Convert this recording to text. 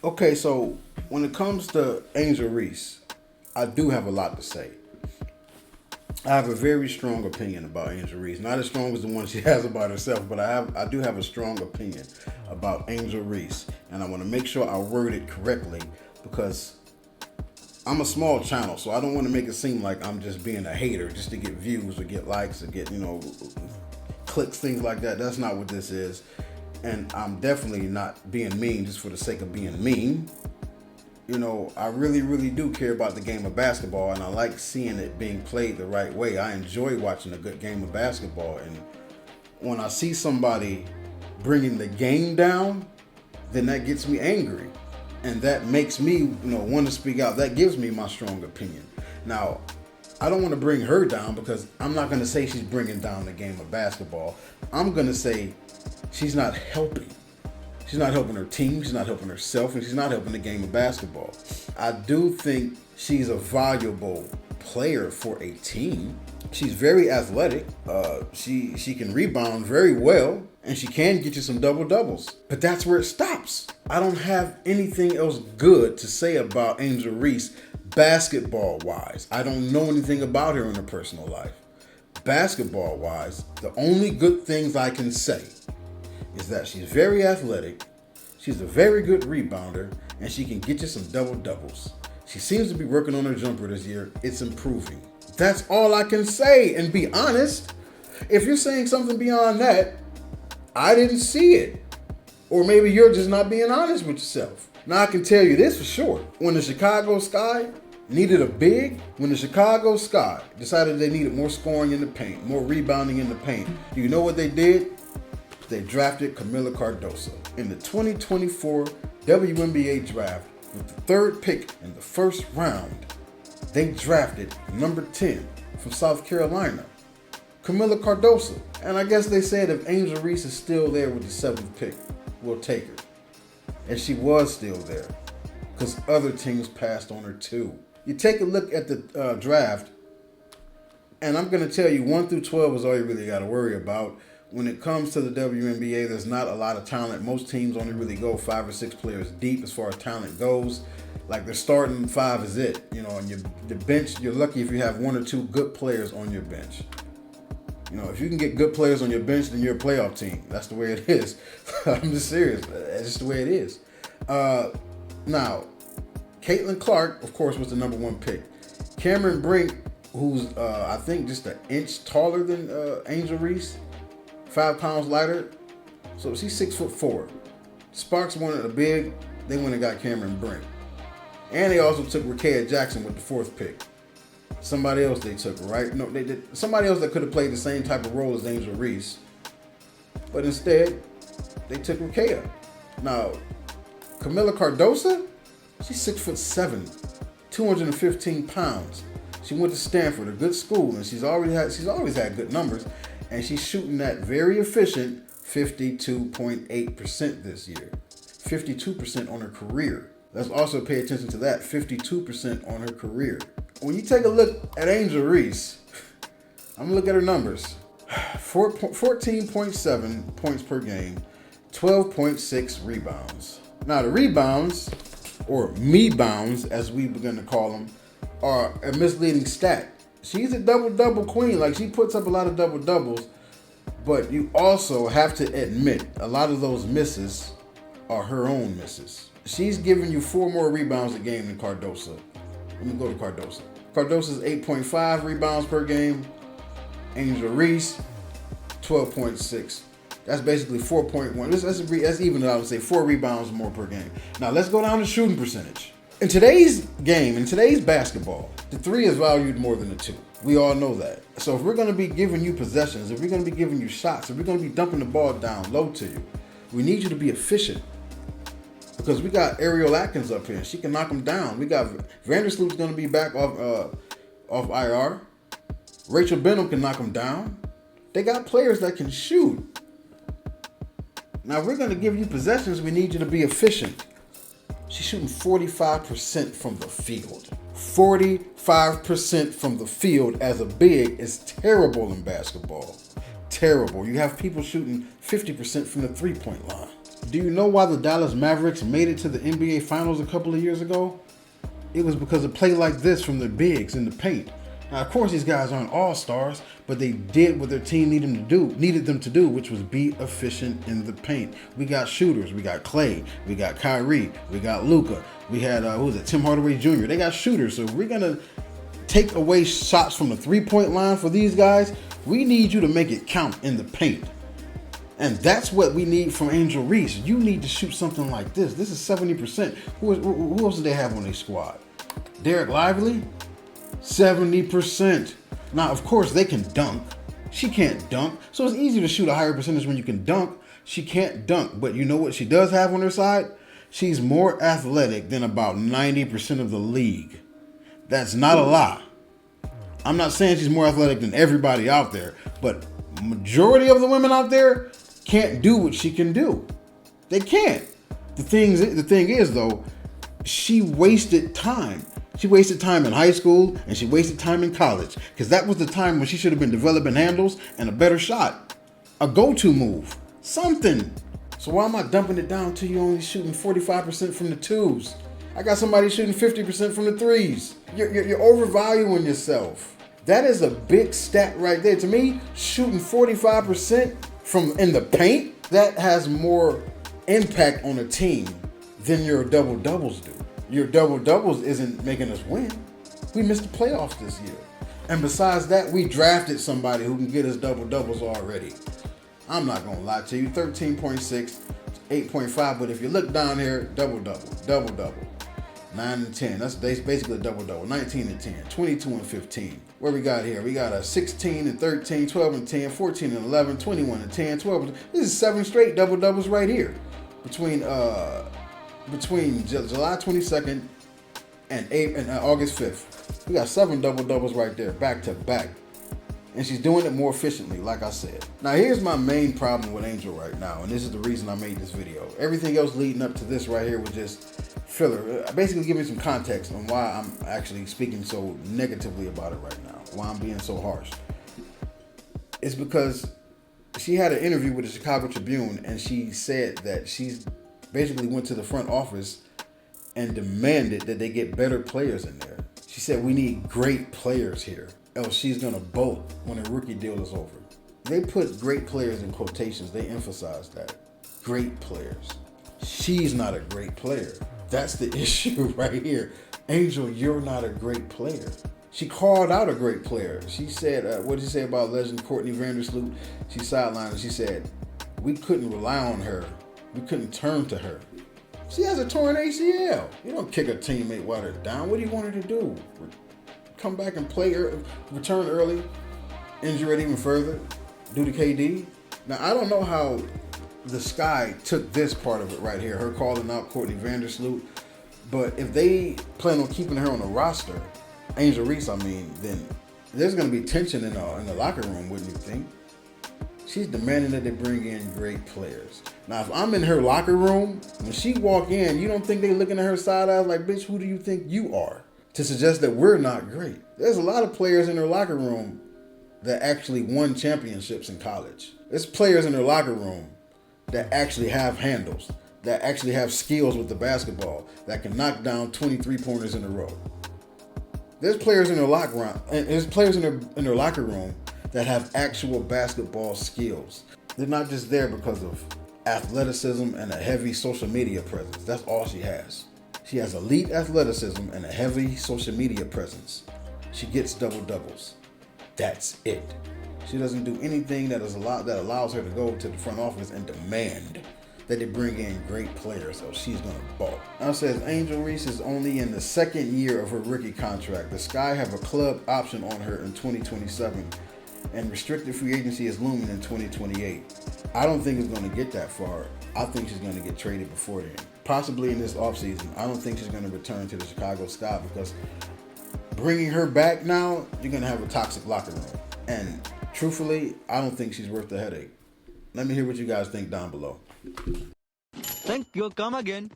Okay, so when it comes to Angel Reese, I do have a lot to say. I have a very strong opinion about Angel Reese. Not as strong as the one she has about herself, but I do have a strong opinion about Angel Reese, and I want to make sure I word it correctly because I'm a small channel, so I don't want to make it seem like I'm just being a hater just to get views or get likes or get clicks, things like that. That's not what this is, and I'm definitely not being mean just for the sake of being mean. I really, really do care about the game of basketball, and I like seeing it being played the right way. I enjoy watching a good game of basketball, and when I see somebody bringing the game down, then that gets me angry, and that makes me, want to speak out. That gives me my strong opinion. Now, I don't want to bring her down because I'm not going to say she's bringing down the game of basketball. I'm going to say she's not helping. She's not helping her team, she's not helping herself, and she's not helping the game of basketball. I do think she's a valuable player for a team. She's very athletic. She can rebound very well, and she can get you some double doubles. But that's where it stops. I don't have anything else good to say about Angel Reese basketball wise. I don't know anything about her in her personal life. Basketball wise, the only good things I can say is that she's very athletic, she's a very good rebounder, and she can get you some double doubles. She seems to be working on her jumper this year. It's improving. That's all I can say, and be honest. If you're saying something beyond that, I didn't see it. Or maybe you're just not being honest with yourself. Now I can tell you this for sure. When the Chicago Sky needed a big, when the Chicago Sky decided they needed more scoring in the paint, more rebounding in the paint, do you know what they did? They drafted Camila Cardoso in the 2024 WNBA draft with the third pick in the first round. They drafted number 10 from South Carolina, Camila Cardoso. And I guess they said if Angel Reese is still there with the 7th pick, we'll take her. And she was still there because other teams passed on her too. You take a look at the draft, and I'm going to tell you 1 through 12 is all you really got to worry about. When it comes to the WNBA, there's not a lot of talent. Most teams only really go 5 or 6 players deep as far as talent goes. Like their starting 5 is it. And the bench, you're lucky if you have 1 or 2 good players on your bench. If you can get good players on your bench, then you're a playoff team. That's the way it is. I'm just serious. That's just the way it is. Now, Caitlin Clark, of course, was the number 1 pick. Cameron Brink, who's I think just an inch taller than Angel Reese, 5 pounds lighter, so she's 6'4". Sparks wanted a big, they went and got Cameron Brink. And they also took Rickea Jackson with the 4th pick. Somebody else they took, right? No, they did. Somebody else that could have played the same type of role as Angel Reese. But instead, they took Rickea. Now, Camila Cardoso, she's 6'7", 215 pounds. She went to Stanford, a good school, and she's always had good numbers. And she's shooting that very efficient 52.8% this year. 52% on her career. Let's also pay attention to that, 52% on her career. When you take a look at Angel Reese, I'm going to look at her numbers. 14.7 points per game, 12.6 rebounds. Now the rebounds, or me-bounds as we begin to call them, are a misleading stat. She's a double-double queen. Like, she puts up a lot of double-doubles, but you also have to admit a lot of those misses are her own misses. She's giving you 4 more rebounds a game than Cardoso. Let me go to Cardoso. Cardoso's 8.5 rebounds per game. Angel Reese, 12.6. That's basically 4.1. That's even, I would say, 4 rebounds more per game. Now, let's go down to shooting percentage. In today's game, in today's basketball, the 3 is valued more than the 2. We all know that. So if we're going to be giving you possessions, if we're going to be giving you shots, if we're going to be dumping the ball down low to you, we need you to be efficient. Because we got Ariel Atkins up here. She can knock them down. We got Vandersloot's going to be back off IR. Rachel Benham can knock them down. They got players that can shoot. Now, if we're going to give you possessions, we need you to be efficient. She's shooting 45% from the field. 45% from the field as a big is terrible in basketball. Terrible. You have people shooting 50% from the 3-point line. Do you know why the Dallas Mavericks made it to the NBA Finals a couple of years ago? It was because of play like this from the bigs in the paint. Now, of course, these guys aren't all-stars, but they did what their team needed them to do, which was be efficient in the paint. We got shooters. We got Clay. We got Kyrie. We got Luka. We had, Tim Hardaway Jr. They got shooters. So if we're going to take away shots from the three-point line for these guys, we need you to make it count in the paint. And that's what we need from Angel Reese. You need to shoot something like this. This is 70%. Who else do they have on their squad? Derek Lively? 70%. Now, of course, they can dunk. She can't dunk. So it's easy to shoot a higher percentage when you can dunk. She can't dunk. But you know what she does have on her side? She's more athletic than about 90% of the league. That's not a lie. I'm not saying she's more athletic than everybody out there, but majority of the women out there can't do what she can do. They can't. The thing is, though, she wasted time. She wasted time in high school and she wasted time in college because that was the time when she should have been developing handles and a better shot, a go-to move, something. So why am I dumping it down to you only shooting 45% from the twos? I got somebody shooting 50% from the threes. You're overvaluing yourself. That is a big stat right there. To me, shooting 45% from in the paint, that has more impact on a team than your double-doubles do. Your double-doubles isn't making us win. We missed the playoffs this year. And besides that, we drafted somebody who can get us double-doubles already. I'm not going to lie to you. 13.6, 8.5. But if you look down here, double-double, double-double. 9 and 10. That's basically a double-double. 19 and 10, 22 and 15. What we got here? We got a 16 and 13, 12 and 10, 14 and 11, 21 and 10, 12 and 10. This is 7 straight double-doubles right here. Between July 22nd and August 5th. We got 7 double-doubles right there, back to back. And she's doing it more efficiently, like I said. Now, here's my main problem with Angel right now, and this is the reason I made this video. Everything else leading up to this right here was just filler. Basically, give me some context on why I'm actually speaking so negatively about it right now, why I'm being so harsh. It's because she had an interview with the Chicago Tribune, and she said that she's basically went to the front office and demanded that they get better players in there. She said, we need great players here, else she's going to bolt when her rookie deal is over. They put great players in quotations. They emphasize that. Great players. She's not a great player. That's the issue right here. Angel, you're not a great player. She called out a great player. She said, what did she say about legend Courtney Vandersloot? She sidelined and she said, we couldn't rely on her. We couldn't turn to her. She has a torn ACL. You don't kick a teammate while they're down. What do you want her to do? Come back and play, return early, injure it even further, do the KD? Now, I don't know how the Sky took this part of it right here, her calling out Courtney Vandersloot. But if they plan on keeping her on the roster, Angel Reese, then there's going to be tension in the locker room, wouldn't you think? She's demanding that they bring in great players. Now, if I'm in her locker room, when she walk in, you don't think they looking at her side eyes like, bitch, who do you think you are? To suggest that we're not great. There's a lot of players in her locker room that actually won championships in college. There's players in her locker room that actually have handles, that actually have skills with the basketball, that can knock down 23 pointers in a row. There's players in her locker room, and there's players in her locker room that have actual basketball skills. They're not just there because of athleticism and a heavy social media presence. That's all she has. She has elite athleticism and a heavy social media presence. She gets double-doubles. That's it. She doesn't do anything that allows her to go to the front office and demand that they bring in great players, so she's going to ball. Now it says Angel Reese is only in the second year of her rookie contract. The Sky have a club option on her in 2027, and restricted free agency is looming in 2028. I don't think it's going to get that far. I think she's going to get traded before then. Possibly in this offseason. I don't think she's going to return to the Chicago Sky because bringing her back now, you're going to have a toxic locker room. And truthfully, I don't think she's worth the headache. Let me hear what you guys think down below. Thank you. Come again.